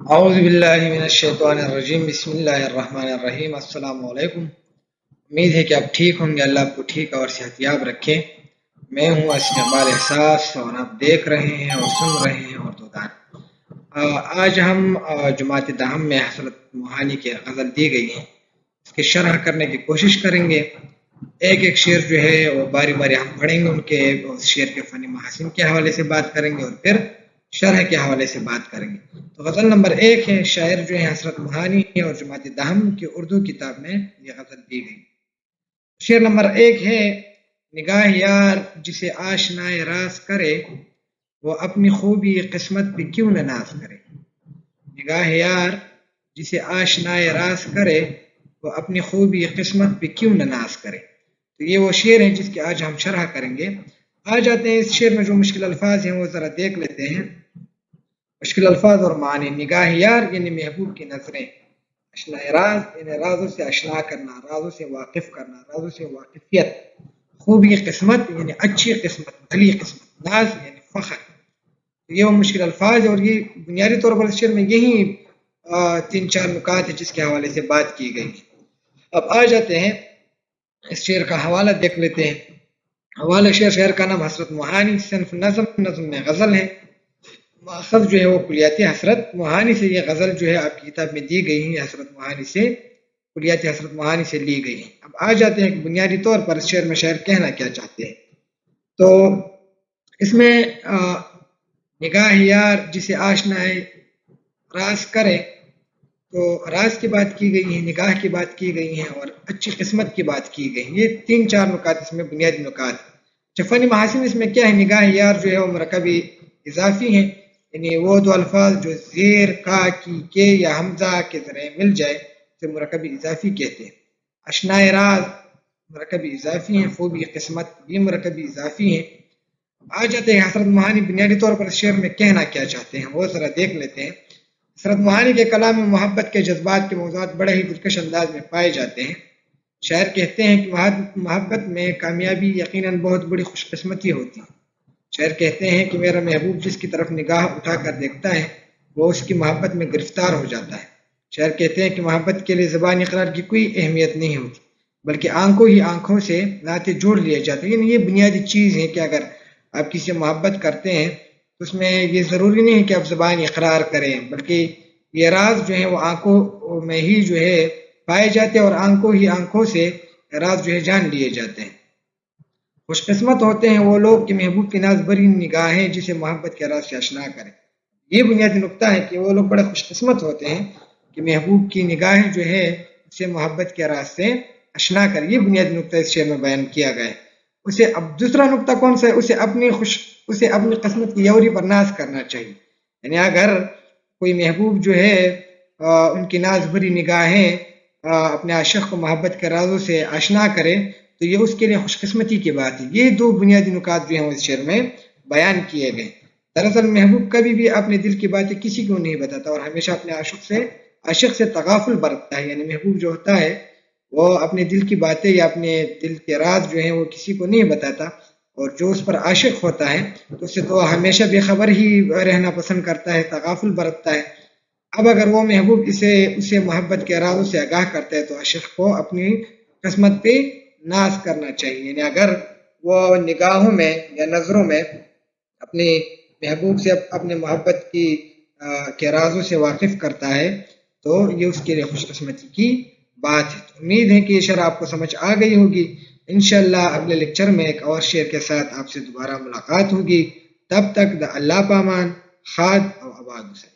اعوذ باللہ من الشیطان الرجیم بسم اللہ الرحمن الرحیم السلام علیکم۔ امید ہے کہ آپ ٹھیک ہوں گے، اللہ آپ کو ٹھیک اور صحت یاب رکھے۔ میں ہوں اسد اقبال احساس اور آپ دیکھ رہے ہیں اور سن رہے ہیں اردو دان۔ آج ہم جماعت دہم میں حضرت موہانی کی غزل دی گئی ہے، اس کی شرح کرنے کی کوشش کریں گے۔ ایک ایک شعر جو ہے وہ باری باری ہم پڑھیں گے، ان کے اس شعر کے فنی محاسن کے حوالے سے بات کریں گے اور پھر شرح کے حوالے سے بات کریں گے۔ تو غزل نمبر 1 ہے، شاعر جو ہے حضرت موہانی ہے اور جماعت دہم کی اردو کتاب میں یہ غزل دی گئی۔ شعر نمبر 1 ہے، نگاہ یار جسے آشنائے راز کرے، وہ اپنی خوبی قسمت پہ کیوں نہ ناز کرے۔ نگاہ یار جسے آشنائے راز کرے، وہ اپنی خوبی قسمت پہ کیوں نہ ناز کرے۔ تو یہ وہ شعر ہے جس کی آج ہم شرح کریں گے۔ آ جاتے ہیں اس شعر میں جو مشکل الفاظ ہیں وہ ذرا دیکھ لیتے ہیں۔ مشکل الفاظ اور معنی: نگاہ یار یعنی محبوب کی نظریں، اشناء راز یعنی رازوں سے اشنا کرنا، رازوں سے واقف کرنا، رازوں سے واقفیت، خوبی قسمت یعنی اچھی قسمت، بھلی قسمت، ناز یعنی فخر۔ یہ وہ مشکل الفاظ ہے اور یہ بنیادی طور پر اس شعر میں یہی 3-4 نکات ہے جس کے حوالے سے بات کی گئی۔ اب آ جاتے ہیں اس شعر کا حوالہ دیکھ لیتے ہیں۔ حوالہ شعر کا نام حضرت موہانی، صنف نظم میں غزل ہے، ماخذ جو ہے وہ کلیات حضرت موہانی سے یہ غزل جو ہے آپ کی کتاب میں دی گئی ہے، حضرت موہانی سے، کلیات حضرت موہانی سے لی گئی ہے۔ اب آ جاتے ہیں کہ بنیادی طور پر اس شعر میں شاعر کہنا کیا چاہتے ہیں۔ تو اس میں نگاہ یار جسے آشنائے راز کرے، تو راز کی بات کی گئی ہے، نگاہ کی بات کی گئی ہے اور اچھی قسمت کی بات کی گئی ہے۔ یہ 3-4 نکات اس میں بنیادی نکات ہیں۔ فنی محاسن اس میں کیا ہے، نگاہ یار جو ہے وہ مرکبی اضافی ہیں، یعنی وہ دو الفاظ جو زیر کا کی کے یا حمزہ کے ذریعے مل جائے تو مرکبی اضافی کہتے ہیں۔ اشنائے راز مرکبی اضافی ہیں، خوبی قسمت بھی مرکبی اضافی ہیں۔ آ جاتے ہیں حضرت موہانی بنیادی طور پر شعر میں کہنا کیا چاہتے ہیں، وہ ذرا دیکھ لیتے ہیں۔ حضرت موہانی کے کلام میں محبت کے جذبات کے موضوعات بڑے ہی دلکش انداز میں پائے جاتے ہیں۔ شاعر کہتے ہیں کہ محبت میں کامیابی یقیناً بہت بڑی خوش قسمتی ہوتی ہے۔ شاعر کہتے ہیں کہ میرا محبوب جس کی طرف نگاہ اٹھا کر دیکھتا ہے وہ اس کی محبت میں گرفتار ہو جاتا ہے۔ شاعر کہتے ہیں کہ محبت کے لیے زبانی اقرار کی کوئی اہمیت نہیں ہوتی، بلکہ آنکھوں ہی آنکھوں سے ناطے جوڑ لیے جاتے ہیں۔ یعنی یہ بنیادی چیز ہے کہ اگر آپ کسی سے محبت کرتے ہیں تو اس میں یہ ضروری نہیں ہے کہ آپ زبانی اقرار کریں، بلکہ یہ راز جو ہے وہ آنکھوں میں ہی جو ہے پائے جاتے ہیں اور آنکھوں ہی آنکھوں سے راز جو ہے جان لیے جاتے ہیں۔ خوش قسمت ہوتے ہیں وہ لوگ کہ محبوب کی ناز بری نگاہیں جسے محبت کے راز سے اشنا کریں۔ یہ بنیادی نقطہ ہے کہ وہ لوگ بڑے خوش قسمت ہوتے ہیں کہ محبوب کی نگاہیں جو ہے اسے محبت کے راز سے اشنا کریں۔ یہ بنیادی نقطہ اس شعر میں بیان کیا گیا ہے۔ اسے اب دوسرا نقطہ کون سا ہے، اسے اپنی قسمت کی یوری پر ناز کرنا چاہیے۔ یعنی اگر کوئی محبوب جو ہے ان کی ناز بری نگاہیں اپنے عاشق کو محبت کے رازوں سے آشنا کرے تو یہ اس کے لیے خوش قسمتی کی بات ہے۔ یہ 2 بنیادی نکات جو ہیں اس شعر میں بیان کیے گئے۔ دراصل محبوب کبھی بھی اپنے دل کی باتیں کسی کو نہیں بتاتا اور ہمیشہ اپنے عاشق سے تغافل برتتا ہے۔ یعنی محبوب جو ہوتا ہے وہ اپنے دل کی باتیں یا اپنے دل کے راز جو ہیں وہ کسی کو نہیں بتاتا، اور جو اس پر عاشق ہوتا ہے تو اسے تو ہمیشہ بے خبر ہی رہنا پسند کرتا ہے، تغافل برتتا ہے۔ اب اگر وہ محبوب اسے محبت کے رازوں سے آگاہ کرتا ہے تو عاشق کو اپنی قسمت پہ ناز کرنا چاہیے۔ یعنی اگر وہ نگاہوں میں یا نظروں میں اپنے محبوب سے اپنے محبت کے رازوں سے واقف کرتا ہے تو یہ اس کے لیے خوش قسمتی کی بات ہے۔ تو امید ہے کہ یہ شرح آپ کو سمجھ آ گئی ہوگی۔ انشاءاللہ اگلے لیکچر میں ایک اور شعر کے ساتھ آپ سے دوبارہ ملاقات ہوگی۔ تب تک دا اللہ پامان، خاد اور آباد حسین۔